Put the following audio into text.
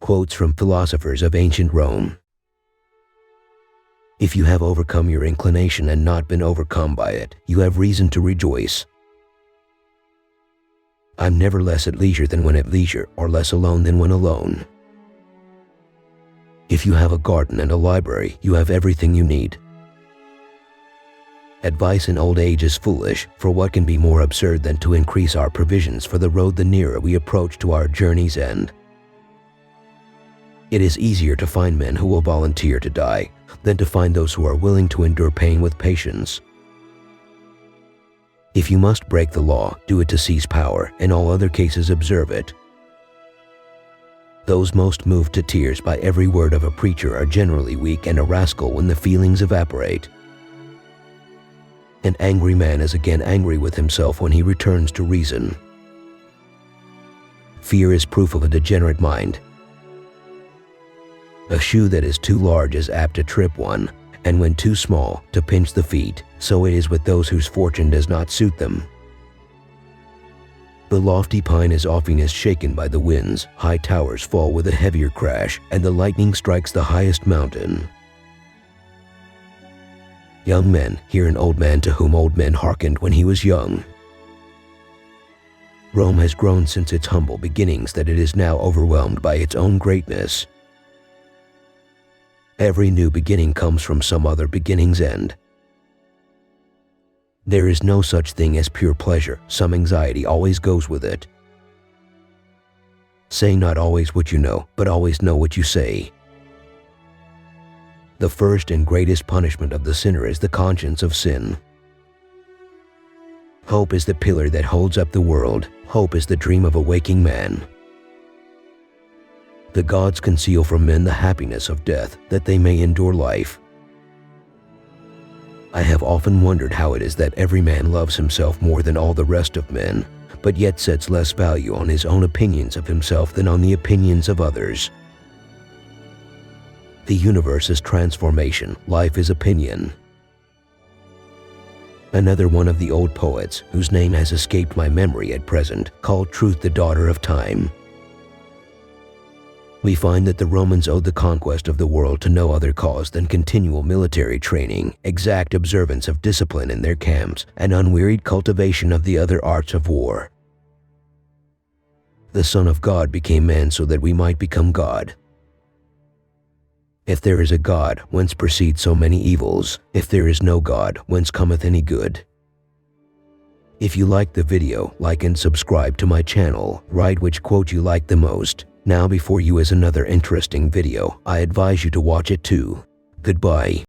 Quotes from Philosophers of Ancient Rome. If you have overcome your inclination and not been overcome by it, you have reason to rejoice. I'm never less at leisure than when at leisure, or less alone than when alone. If you have a garden and a library, you have everything you need. Advice in old age is foolish, for what can be more absurd than to increase our provisions for the road the nearer we approach to our journey's end? It is easier to find men who will volunteer to die than to find those who are willing to endure pain with patience. If you must break the law, do it to seize power, in all other cases observe it. Those most moved to tears by every word of a preacher are generally weak and a rascal when the feelings evaporate. An angry man is again angry with himself when he returns to reason. Fear is proof of a degenerate mind. A shoe that is too large is apt to trip one, and when too small, to pinch the feet. So it is with those whose fortune does not suit them. The lofty pine is oftenest shaken by the winds, high towers fall with a heavier crash, and the lightning strikes the highest mountain. Young men, hear an old man to whom old men hearkened when he was young. Rome has grown since its humble beginnings that it is now overwhelmed by its own greatness. Every new beginning comes from some other beginning's end. There is no such thing as pure pleasure, some anxiety always goes with it. Say not always what you know, but always know what you say. The first and greatest punishment of the sinner is the conscience of sin. Hope is the pillar that holds up the world. Hope is the dream of a waking man. The gods conceal from men the happiness of death, that they may endure life. I have often wondered how it is that every man loves himself more than all the rest of men, but yet sets less value on his own opinions of himself than on the opinions of others. The universe is transformation, life is opinion. Another one of the old poets, whose name has escaped my memory at present, called Truth the daughter of time. We find that the Romans owed the conquest of the world to no other cause than continual military training, exact observance of discipline in their camps, and unwearied cultivation of the other arts of war. The Son of God became man so that we might become God. If there is a God, whence proceed so many evils? If there is no God, whence cometh any good? If you liked the video, like and subscribe to my channel. Write which quote you like the most. Now before you is another interesting video. I advise you to watch it too. Goodbye.